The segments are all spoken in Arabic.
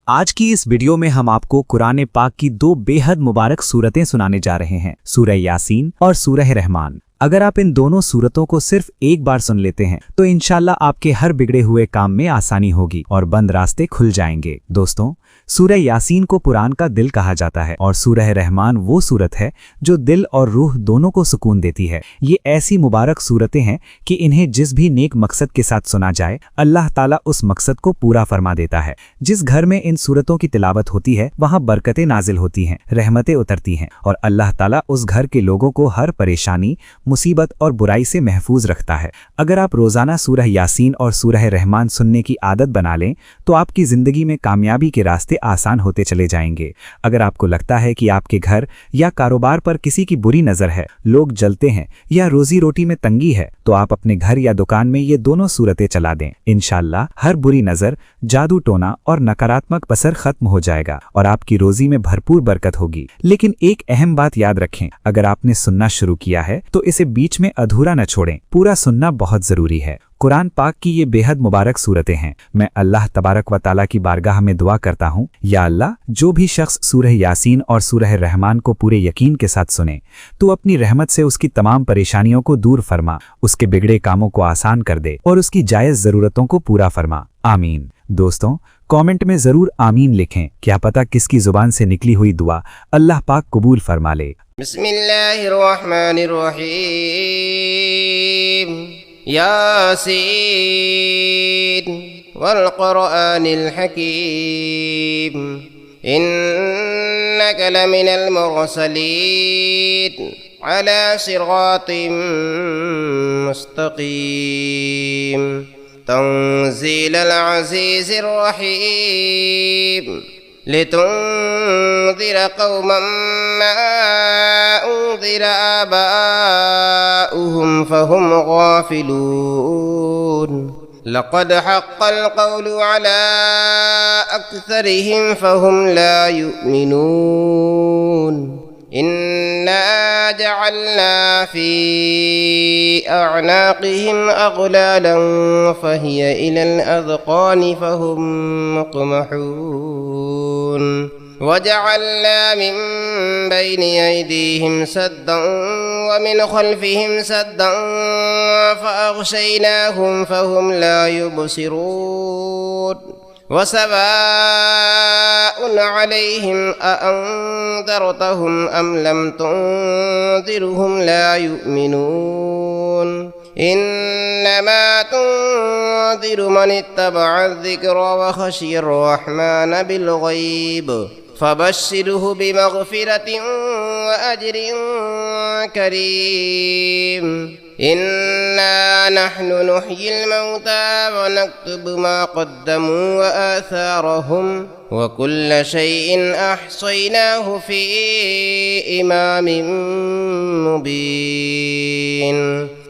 आज की इस वीडियो में हम आपको कुरान पाक की दो बेहद मुबारक सूरतें सुनाने जा रहे हैं, सूरह यासीन और सूरह रहमान। अगर आप इन दोनों सूरतों को सिर्फ एक बार सुन लेते हैं तो इंशाल्लाह आपके हर बिगड़े हुए काम में आसानी होगी और बंद रास्ते खुल जाएंगे। दोस्तों, सूरह यासीन को कुरान का दिल कहा जाता है और सूरह रहमान वो सूरत है जो दिल और रूह दोनों को सुकून देती है। ये ऐसी मुबारक सूरतें हैं कि इन्हें जिस भी नेक मकसद के साथ सुना जाए, अल्लाह ताला उस मकसद को पूरा फरमा देता है। जिस घर में इन सूरतों की तिलावत होती है वहाँ बरकतें नाजिल होती हैं, रहमतें उतरती हैं और अल्लाह ताला उस घर के लोगों को हर परेशानी, मुसीबत और बुराई से महफूज रखता है। अगर आप रोजाना सूरह यासीन और सूरह रहमान सुनने की आदत बना लें तो आपकी जिंदगी में कामयाबी के रास्ते आसान होते चले जाएंगे। अगर आपको लगता है कि आपके घर या कारोबार पर किसी की बुरी नजर है, लोग जलते हैं या रोजी रोटी में तंगी है, तो आप अपने घर या दुकान में ये दोनों सूरतें चला दें। इंशाल्लाह हर बुरी नजर, जादू टोना और नकारात्मक असर खत्म हो जाएगा और आपकी रोजी में भरपूर बरकत होगी। लेकिन एक अहम बात याद रखें, अगर आपने सुनना शुरू किया है तो इसे बीच में अधूरा न छोड़ें, पूरा सुनना बहुत जरूरी है। कुरान पाक की ये बेहद मुबारक सूरतें हैं। मैं अल्लाह तबारक व ताला की बारगाह में दुआ करता हूँ, या अल्लाह, जो भी शख्स सूरह यासीन और सूरह रहमान को पूरे यकीन के साथ सुने तो अपनी रहमत से उसकी तमाम परेशानियों को दूर फरमा, उसके बिगड़े कामों को आसान कर दे और उसकी जायज़ ज़रूरतों को पूरा फरमा। आमीन। दोस्तों, कमेंट में ज़रूर आमीन लिखें, क्या पता किसकी ज़ुबान से निकली हुई दुआ अल्लाह पाक कबूल फरमा ले। बिस्मिल्लाहिर्रहमानिर्रहीम। यासीन वल क़ुरआनिल हकीम इन्नका लमिनल मुरसलीन अला सिरातिम मुस्तक़ीम तंज़ीलल अज़ीज़िर रहीम लितुन्ज़िर क़ौमन मा उन्ज़िर आबाउहुम फ़हुम गाफ़िलून लक़द हक़्क़ल क़ौलु अला अक्सरिहिम फ़हुम ला युमिनून इन्ना जअलना फ़ी अअनाक़िहिम अग़लालन फ़हिय इलल अज़क़ानि फ़हुम मुक़महून वजअलना मिन बैनि अयदीहिम सद्दन वमिन ख़ल्फ़िहिम सद्दन फ़अग़शयनाहुम फ़हुम ला युबसिरून वसवाउन अलैहिम अअन्ज़रतहुम अम लम तुन्ज़िरहुम ला युमिनून इन्नमा तुन्ज़िरु मन इत्तबअ अज़्ज़िक्र व ख़शिय अर्रहमान बिलग़ैब फ़बश्शिरहु बिमग़फ़िरतिन व अज्रिन करीम। इन्ना नहनु नुह्यिल मौता व नक्तुबु मा क़द्दमू व आसारहुम व कुल्ल शैइन अहसयनाहु फ़ी इमामिन मुबीन।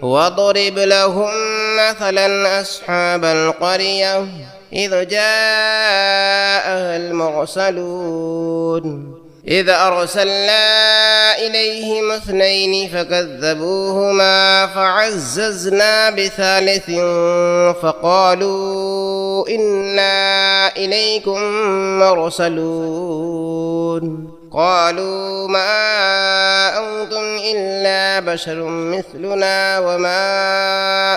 वضرب لهم مثلا أصحاب القرية إذ جاءها المرسلون إذ أرسلنا إليهم اثنين فكذبوهما فعززنا بثالث فقالوا إنا إليكم مرسلون قالوا ما أنتم إلا بشر مثلنا وما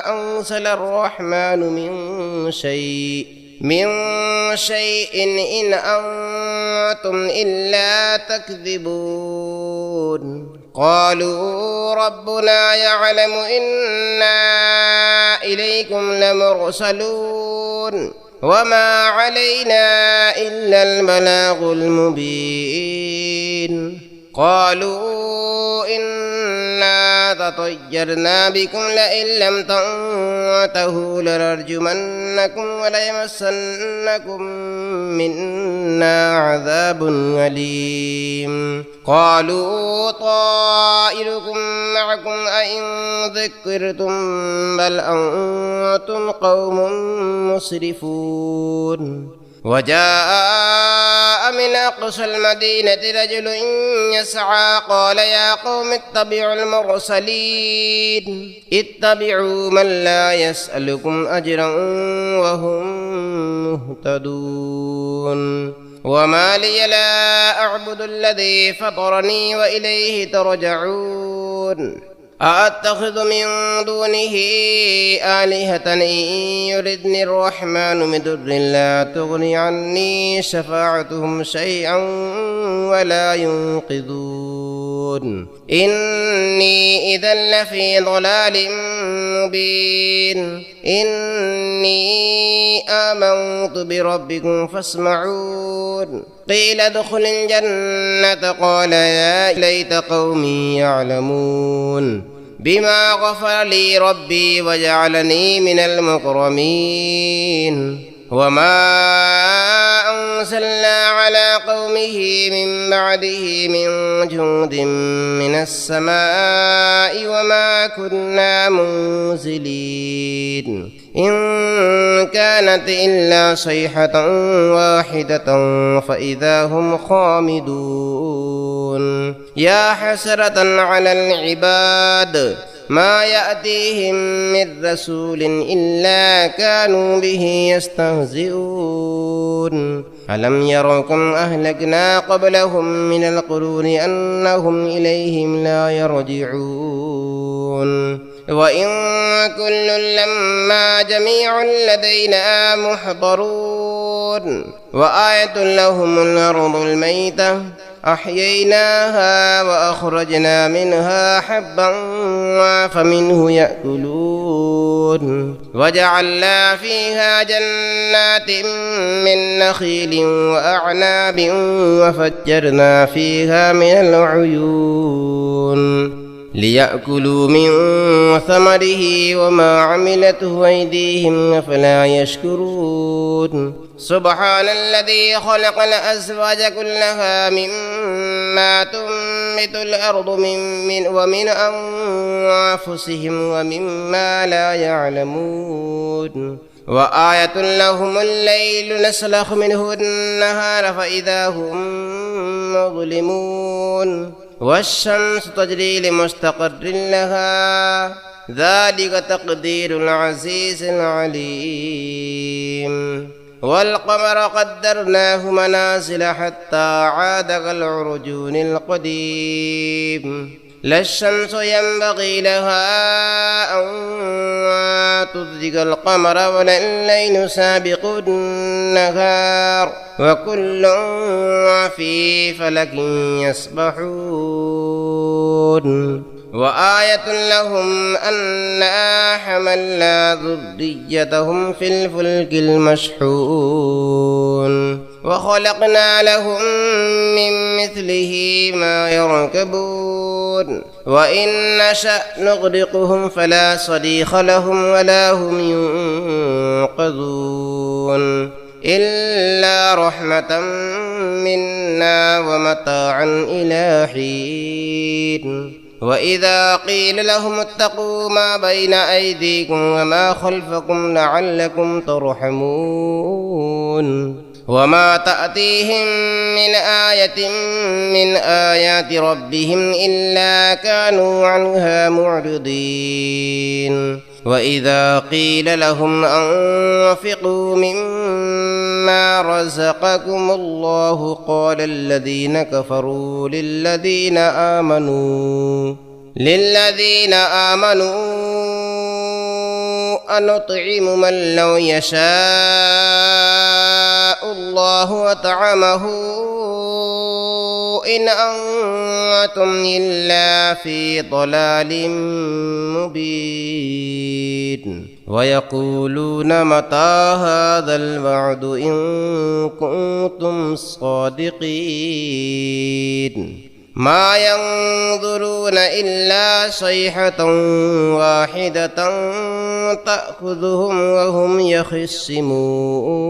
أنزل الرحمن من شيء إن أنتم إلا تكذبون قالوا ربنا يعلم إنا إليكم لمرسلون وما علينا إلا البلاغ المبين قالوا إنا تطيرنا بكم لئن لم تنتهوا لنرجمنكم وليمسنكم منا عذاب أليم قالوا طائركم معكم أئن ذكرتم بل أنتم قوم مسرفون وجاء من أقصى المدينة رجل يسعى قال يا قوم اتبعوا المرسلين اتبعوا من لا يسألكم أجرا وهم مهتدون وما لي لا أعبد الذي فطرني وإليه ترجعون أأتخذ من دونه آلهة إن يردني الرحمن بضر لا تغني عني شفاعتهم شيئا ولا ينقذون إني إذا لفي ضلال مبين إني آمنت بربكم فاسمعون قيل ادخل الجنة قال يا ليت قومي يعلمون بما غفر لي ربي وجعلني من المكرمين وما أنزلنا على قومه من بعده من جند من السماء وما كنا منزلين إن كانت إلا صيحة واحدة فإذا هم خامدون يا حسرة على العباد ما يأتيهم من رسول إلا كانوا به يستهزئون ألم يروا كم أهلكنا قبلهم من القرون أنهم إليهم لا يرجعون وإن كل لما جميع لدينا محضرون وآية لهم الأرض الميتة أحييناها وأخرجنا منها حبا فمنه يأكلون وجعلنا فيها جنات من نخيل وأعناب وفجرنا فيها من العيون ليأكلوا من ثمره وما عملته أيديهم أفلا يشكرون سبحان الذي خلق الأزواج كلها مما تنبت الأرض ومن أنفسهم ومما لا يعلمون وآية لهم الليل نسلخ منه النهار فإذا هم مظلمون والشمس تجري لمستقر لها ذلك تقدير العزيز العليم والقمر قدرناه منازل حتى عاد كالعرجون القديم لا الشمس ينبغي لها أن تدرك القمر ولا الليل سابق النهار وكل في فلك يسبحون وآية لهم أنا حملنا ذريتهم في الفلك المشحون وخلقنا لهم من مثله ما يركبون وإن نشأ نغرقهم فلا صريخ لهم ولا هم ينقذون إلا رحمة منا ومتاعا إلى حين وإذا قيل لهم اتقوا ما بين أيديكم وما خلفكم لعلكم ترحمون وما تأتيهم من آية من آيات ربهم إلا كانوا عنها معرضين وإذا قيل لهم أنفقوا مما رزقكم الله قال الذين كفروا للذين آمنوا أنطعم من لو يشاء الله وطعمه إن أنتم إلا في ضلال مبين ويقولون متى هذا الوعد إن كنتم صادقين ما ينظرون إلا صيحة واحدة تأخذهم وهم يخصمون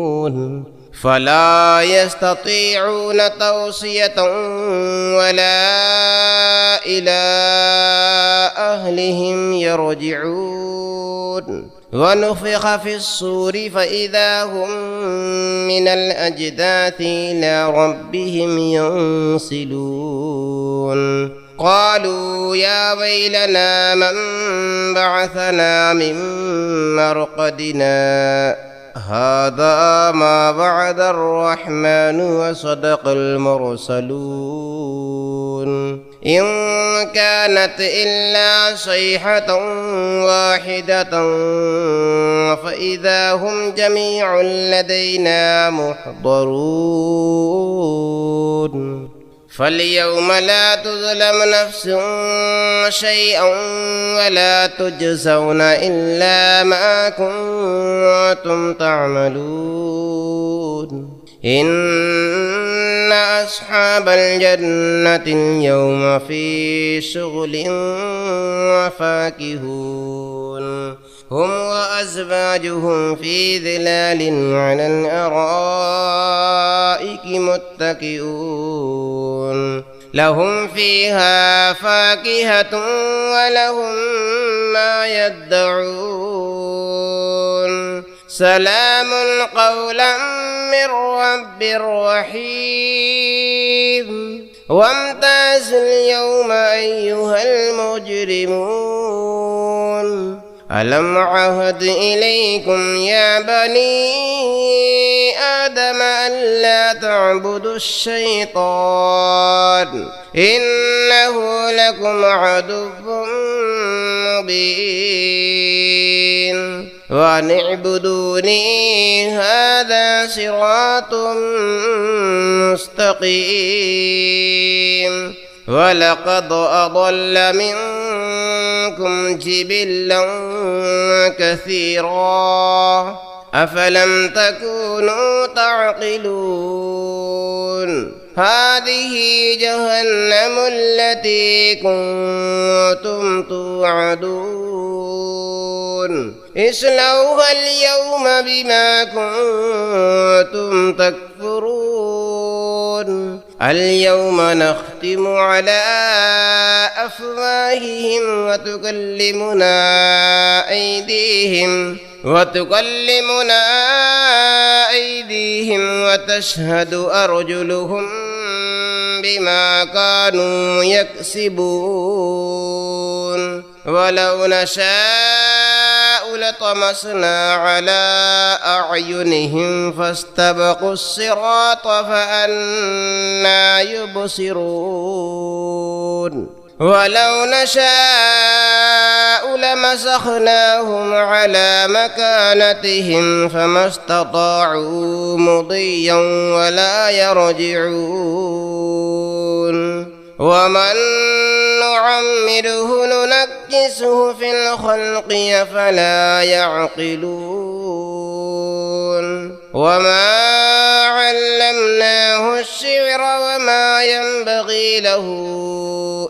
فلا يستطيعون توصية ولا إلى أهلهم يرجعون ونفخ في الصور فإذا هم من الأجداث إلى ربهم ينسلون قالوا يا ويلنا من بعثنا من مرقدنا هذا ما وعد الرحمن وصدق المرسلون إن كانت إلا صيحة واحدة فإذا هم جميع لدينا محضرون فاليوم لا تظلم نفس شيئا ولا تجزون إلا ما كنتم تعملون إن أصحاب الجنة اليوم في شغل وفاكهون هم وأزواجهم في ظلال على الأرائك متكئون لهم فيها فاكهة ولهم ما يدعون سلام قولا من رب رحيم وامتازوا اليوم أيها المجرمون ألم عهد إليكم يا بني آدم ألا تعبدوا الشيطان إنه لكم عدو مبين وأن اعبدوني هذا صراط مستقيم ولقد أضل منكم جبلا كثيرا أفلم تكونوا تعقلون هذه جهنم التي كنتم توعدون اصلوها اليوم بما كنتم تكفرون اليوم نختم على أفواههم وتكلمنا أيديهم وتشهد أرجلهم بما كانوا يكسبون ولو نشاء لطمسنا على أعينهم فاستبقوا الصراط فأنى يبصرون ولو نشاء لمسخناهم على مكانتهم فما استطاعوا مضيا ولا يرجعون ومن نعمره ننكسه في الخلق أفلا يعقلون وما علمناه الشعر وما ينبغي له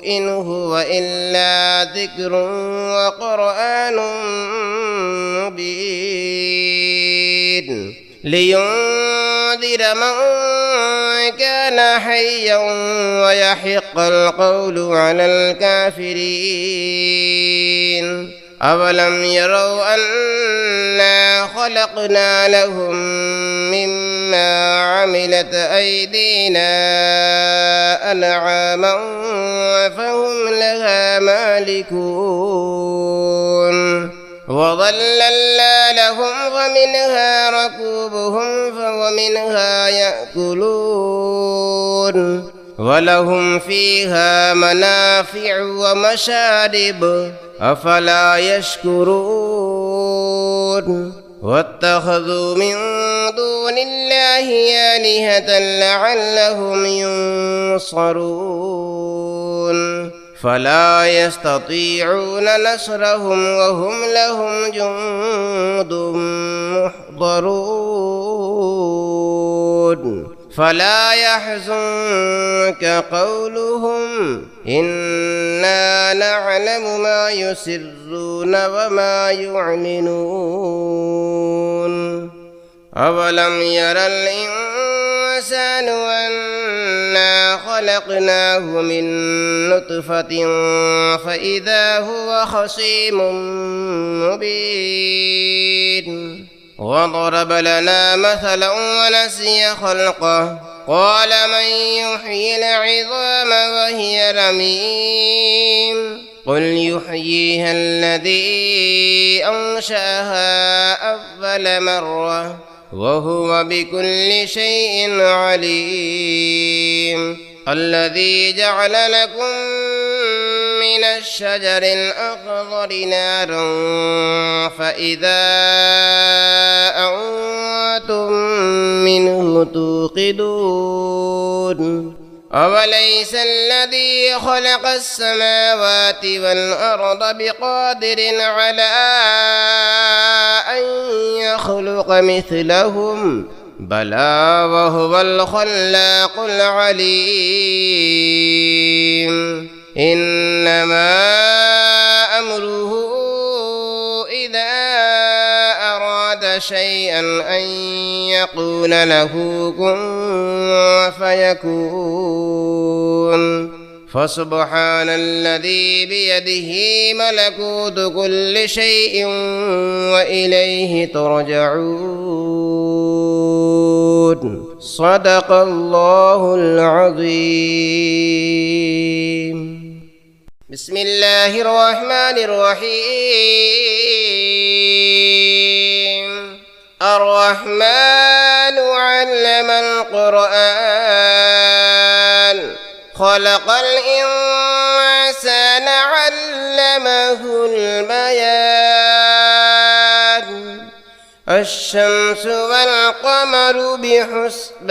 إن هو إلا ذكر وقرآن مبين لينذر من كان حيا ويحق القول على الكافرين أولم يروا أنا خلقنا لهم مما عملت أيدينا أنعاما فهم لها مالكون وظللنا لهم ومنها ركوبهم ومنها يأكلون ولهم فيها منافع ومشارب أفلا يشكرون واتخذوا من دون الله آلهة لعلهم ينصرون فلا يستطيعون نصرهم وهم لهم جند محضرون فلا يحزنك قولهم إنا نعلم ما يسرون وما يعلنون أولم ير الإنسان أنا خلقناه من نطفة فإذا هو خصيم مبين وضرب لنا مثلا ونسي خلقه قال من يحيي العظام وهي رميم قل يحييها الذي أنشأها أول مرة وهو بكل شيء عليم الذي جعل لكم من الشجر الأخضر نارا فإذا أنتم منه توقدون أوليس الذي خلق السماوات والأرض بقادر على أن يخلق مثلهم بلى وهو الخلاق العليم إنما أمره إذا أراد شيئا أن يقول له كن فيكون فسبحان الذي بيده ملكوت كل شيء وإليه ترجعون صدق الله العظيم بسم الله الرحمن الرحيم الرحمن علم القرآن خلق الإنسان علمه البيان الشمس والقمر بحسبان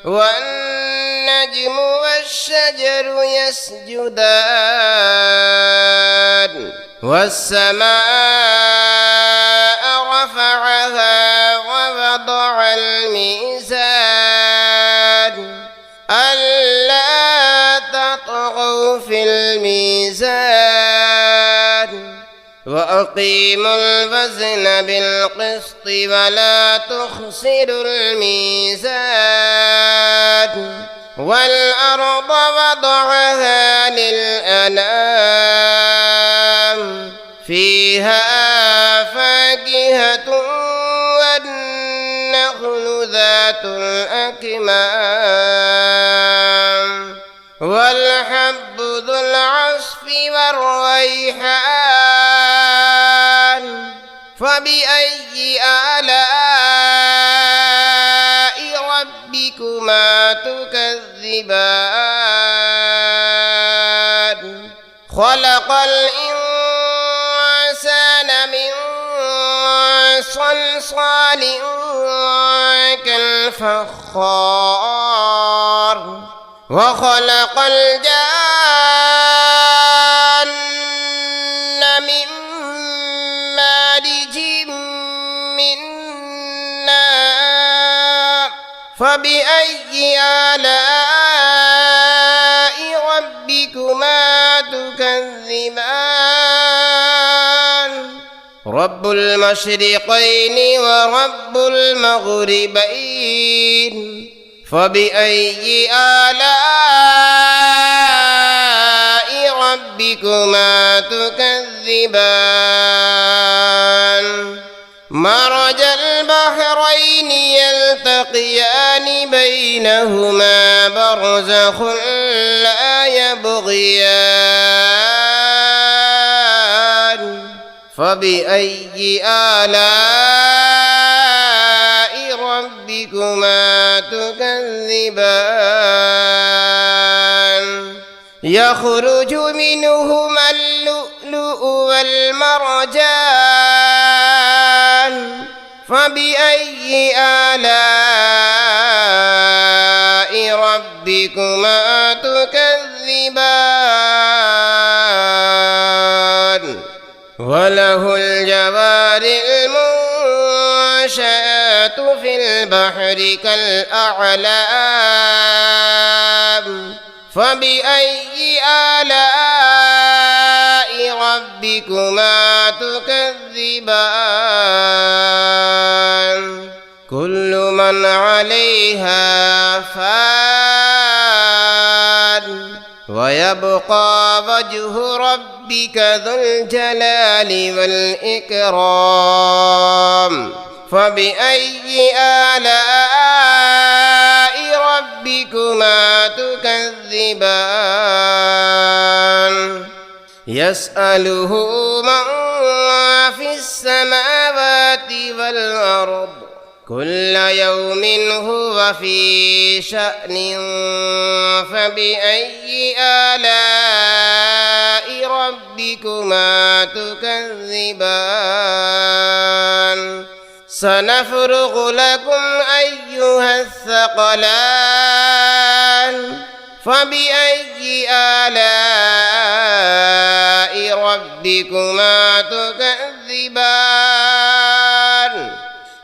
والنجم والشجر يسجدان والسماء رفعها ووضع الميزان ألا تطغوا في الميزان وأقيموا الوزن بالقسط ولا تخسروا الميزان والأرض وضعها للأنام فيها فاكهة والنخل ذات الأكمام والحب ذو العصف والريحان فبأي آلاء ربكما تكذبان خلق الإنسان من صلصال كالفخار وخلق الجان من مارج من نار فبأي آلاء ربكما تكذبان رب المشرقين ورب المغربين فبأي آلاء ربكما تكذبان مرج البحرين يلتقيان بينهما برزخ لا يبغيان فبأي آلاء ربكما تكذبان يخرج منهما اللؤلؤ والمرجان فبأي آلاء ربكما تكذبان وله الجوار المنشآت في البحر كالأعلام فبأي آلاء ربكما تكذبان كل من عليها فان ويبقى وجه ربك ذو الجلال والإكرام فبأي آلاء ربكما تكذبان يسأله من في السماوات والأرض كل يوم هو في شأن فبأي آلاء ربكما تكذبان سنفرغ لكم أيها الثقلان فبأي آلاء ربكما تكذبان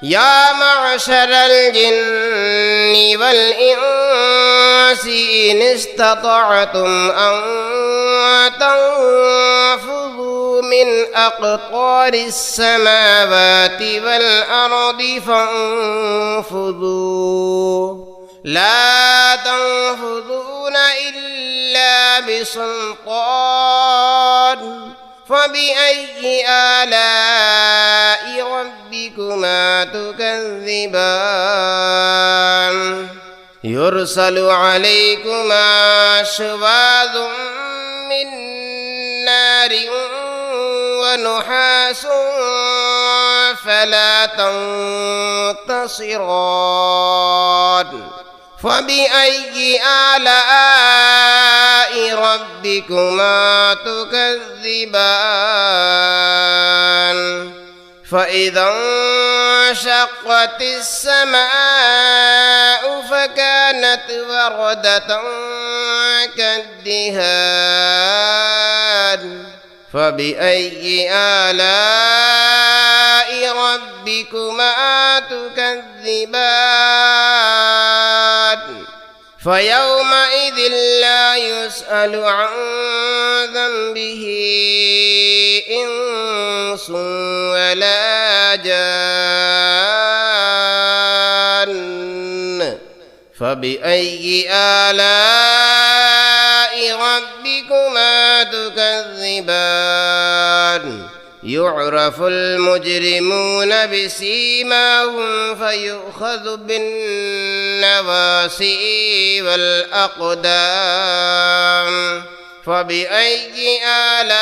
يا معشر الجن والإنس إن استطعتم أن تنفذوا من أقطار السماوات والأرض فانفذوا لا تنفذون إلا بسلطان فبأي آلاء ربكما تكذبان يرسل عليكما شواظ من نار ونحاس فلا تنتصران فبأي آلاء ربكما تكذبان فإذا انشقت السماء فكانت وردة كالدهان فبأي آلاء ربكما تكذبان فيومئذ لا يسأل عن ذنبه إنس ولا جان فبأي آلاء ربكما تكذبان يعرف المجرمون بسيماهم فيؤخذ بالنواصي والأقدام فبأي آلاء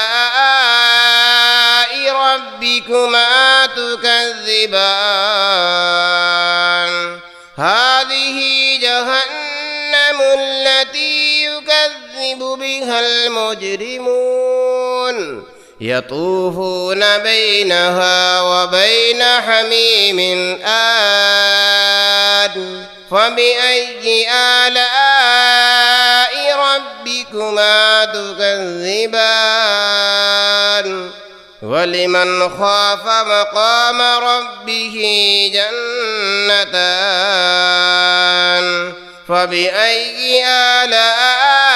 ربكما تكذبان هذه جهنم التي يكذب بها المجرمون يطوفون بينها وبين حميم آن فبأي آلاء ربكما تكذبان ولمن خاف مقام ربه جنتان فبأي آلاء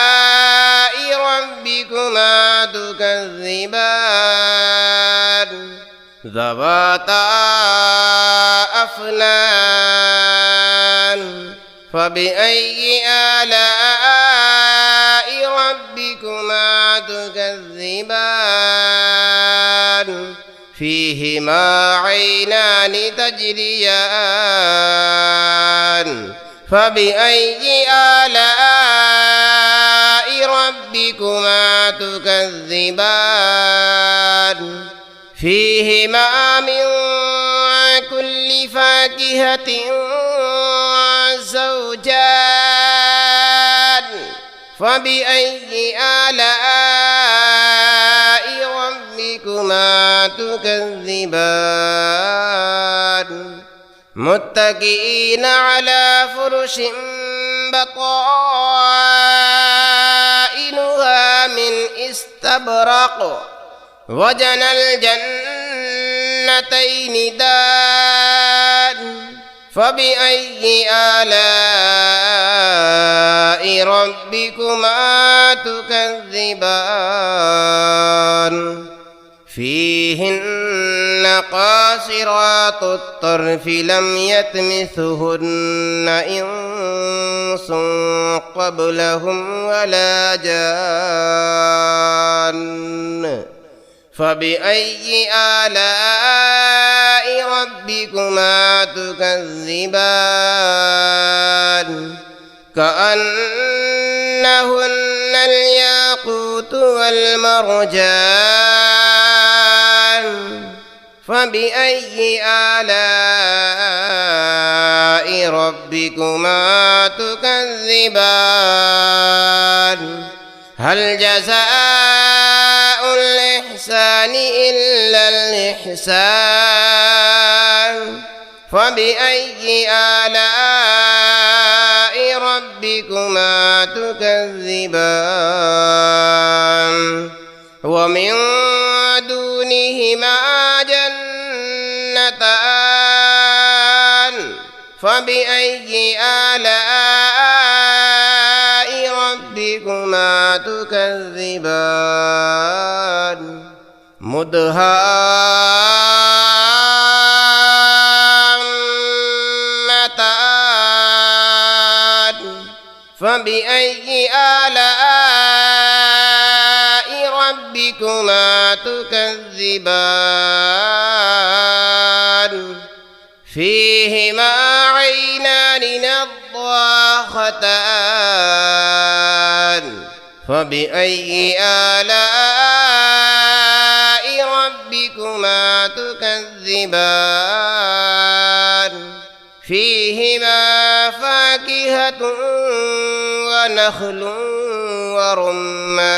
ربكما تكذبان ذواتا أفنان فبأي آلاء ربكما تكذبان فيهما عينان تجريان فبأي آلاء ربكما تكذبان فيهما من كل فاكهة زوجان فبأي آلاء ربكما تكذبان متكئين على فرش بطائنها من استبرق وجنى الجنتين دان فبأي آلاء ربكما تكذبان فيهن قاصرات الطرف لم يطمثهن إنس قبلهم ولا جان فبأي آلاء ربكما تكذبان كأنهن الياقوت الياقوت والمرجان فبأي آلاء ربكما تكذبان هل جزاء الإحسان إلا الإحسان فبأي آلاء ربكما تكذبان ومن دونهما جنتان فبأي آلاء ربكما تكذبان مدهامتان فبأي آلاء ربكما تكذبان فيهما عينان نضاختان فبأي آلاء ربكما تكذبان فيهما فاكهة ونخل ورمان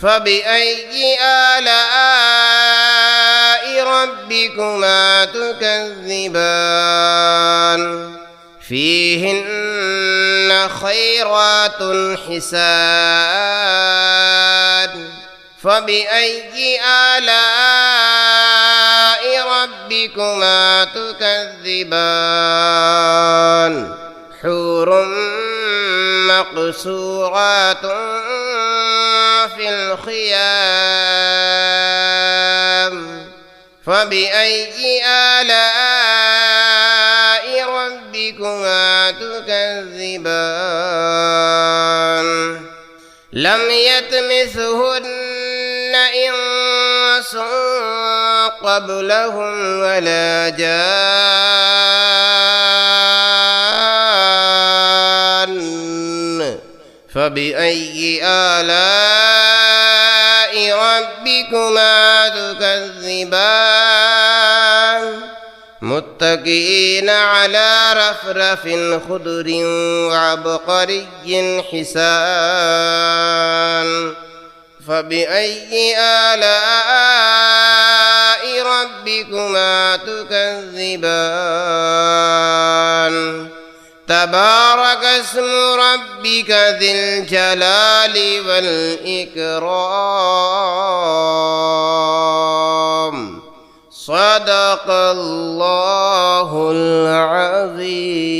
فبأي آلاء ربكما تكذبان فيهن خيرات حسان فبأي آلاء ربكما تكذبان حور مقصورات في الخيام فبأي آلاء ربكما تكذبان لم يطمثهن إنس قبلهم ولا جان فبأي آلاء ربكما تكذبان متكئين على رفرف خضر وعبقري حسان فبأي آلاء ربكما تكذبان تبارك اسم ربك ذي الجلال والإكرام صدق الله العظيم